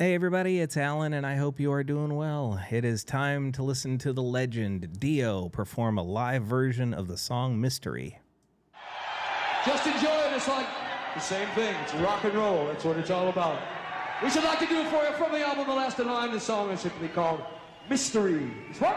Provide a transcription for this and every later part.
Hey everybody, it's Alan, and I hope you are doing well. It is time to listen to the legend Dio perform a live version of the song Mystery. Just enjoy it. It's like the same thing. It's rock and roll. That's what it's all about. We should like to do it for you from the album The Last in Line. The song is simply called Mystery. What?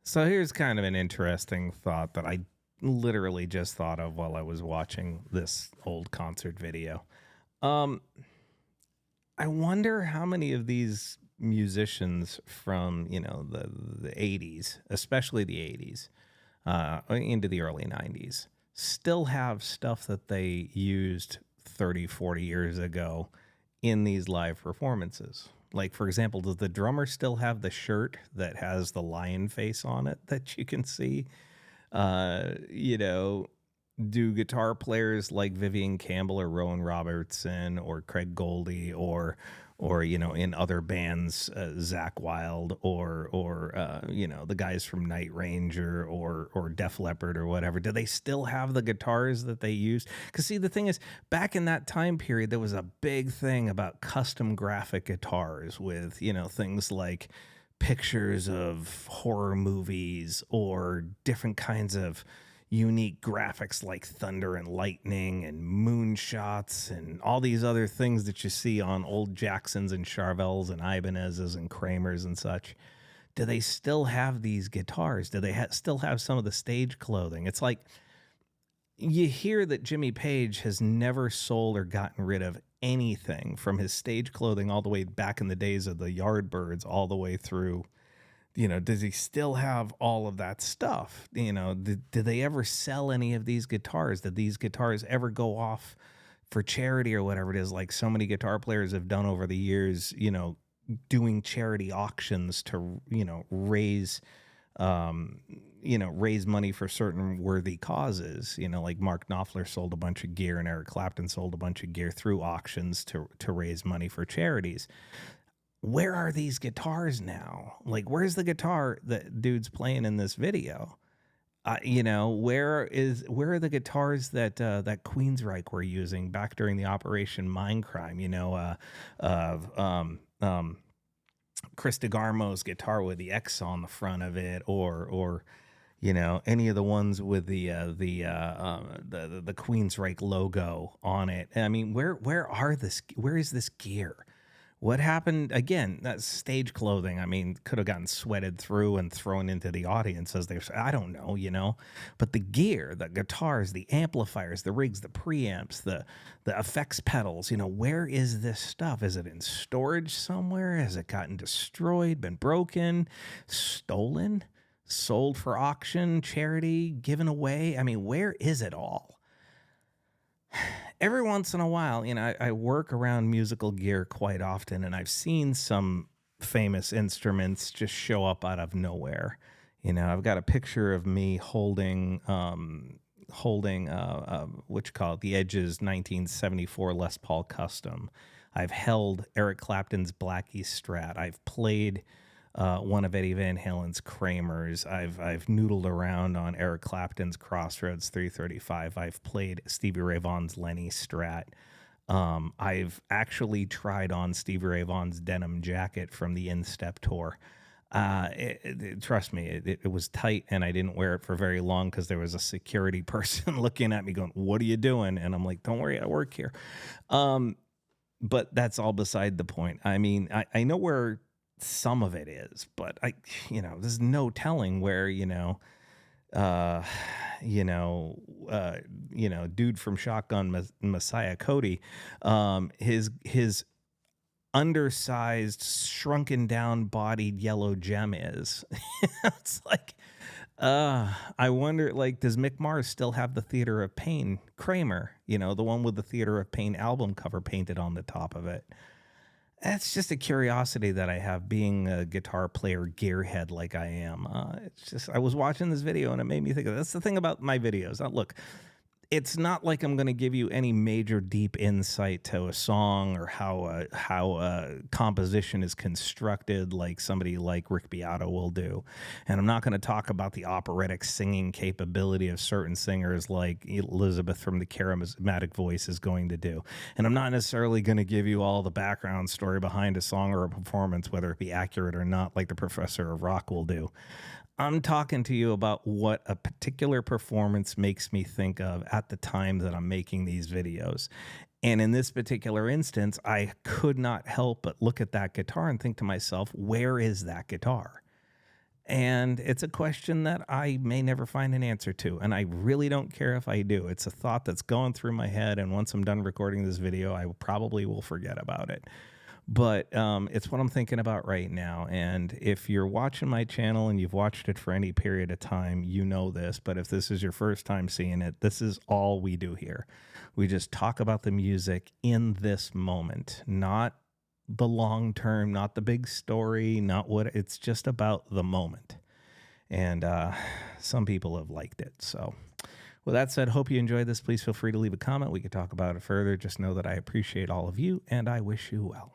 So here's kind of an interesting thought that I literally just thought of while I was watching this old concert video. I wonder how many of these musicians from, the 80s, especially the 80s, into the early 90s, still have stuff that they used 30, 40 years ago in these live performances. Like, for example, does the drummer still have the shirt that has the lion face on it that you can see? Do guitar players like Vivian Campbell or Rowan Robertson or Craig Goldie or in other bands, Zakk Wylde or the guys from Night Ranger or Def Leppard or whatever. Do they still have the guitars that they used? Because see, the thing is, back in that time period, there was a big thing about custom graphic guitars with, things like pictures of horror movies or different kinds of unique graphics like thunder and lightning and moonshots and all these other things that you see on old Jacksons and Charvels and Ibanez's and Kramers and such. Do they still have these guitars? Do they still have some of the stage clothing? It's like you hear that Jimmy Page has never sold or gotten rid of anything, from his stage clothing all the way back in the days of the Yardbirds all the way through. Does he still have all of that stuff? Did they ever sell any of these guitars? Did these guitars ever go off for charity or whatever it is, like so many guitar players have done over the years, doing charity auctions to, raise money for certain worthy causes, like Mark Knopfler sold a bunch of gear and Eric Clapton sold a bunch of gear through auctions to raise money for charities. Where are these guitars now? Like, where's the guitar that dude's playing in this video? Where are the guitars that Queensryche were using back during the Operation Mindcrime? Chris DeGarmo's guitar with the X on the front of it, or any of the ones with the Queensryche logo on it. I mean, where is this gear? What happened? Again, that stage clothing, I mean, could have gotten sweated through and thrown into the audience as I don't know, but the gear, the guitars, the amplifiers, the rigs, the preamps, the effects pedals, where is this stuff? Is it in storage somewhere? Has it gotten destroyed, been broken, stolen, sold for auction, charity, given away? I mean, where is it all? Every once in a while, I work around musical gear quite often, and I've seen some famous instruments just show up out of nowhere. I've got a picture of me holding what you call it, the Edge's 1974 Les Paul Custom. I've held Eric Clapton's Blackie Strat. I've played one of Eddie Van Halen's Kramers. I've noodled around on Eric Clapton's Crossroads 335. I've played Stevie Ray Vaughan's Lenny Strat. I've actually tried on Stevie Ray Vaughan's denim jacket from the Instep tour. Trust me, it was tight, and I didn't wear it for very long because there was a security person looking at me going, "What are you doing?" And I'm like, "Don't worry, I work here." But that's all beside the point. I mean, I know where some of it is, but there's no telling where, dude from Shotgun Messiah, Cody, his undersized, shrunken down bodied yellow gem is. It's like, I wonder, like, does Mick Mars still have the Theater of Pain Kramer, the one with the Theater of Pain album cover painted on the top of it? That's just a curiosity that I have, being a guitar player gearhead like I am. It's just, I was watching this video and it made me think of, that's the thing about my videos. Now, look, it's not like I'm going to give you any major deep insight to a song or how a composition is constructed like somebody like Rick Beato will do. And I'm not going to talk about the operatic singing capability of certain singers like Elizabeth from the Charismatic Voice is going to do. And I'm not necessarily going to give you all the background story behind a song or a performance, whether it be accurate or not, like the Professor of Rock will do. I'm talking to you about what a particular performance makes me think of at the time that I'm making these videos. And in this particular instance, I could not help but look at that guitar and think to myself, where is that guitar? And it's a question that I may never find an answer to. And I really don't care if I do. It's a thought that's going through my head. And once I'm done recording this video, I probably will forget about it. But it's what I'm thinking about right now. And if you're watching my channel and you've watched it for any period of time, you know this. But if this is your first time seeing it, this is all we do here. We just talk about the music in this moment, not the long term, not the big story, not what it's just about the moment. And some people have liked it. So with that said, hope you enjoyed this. Please feel free to leave a comment. We could talk about it further. Just know that I appreciate all of you and I wish you well.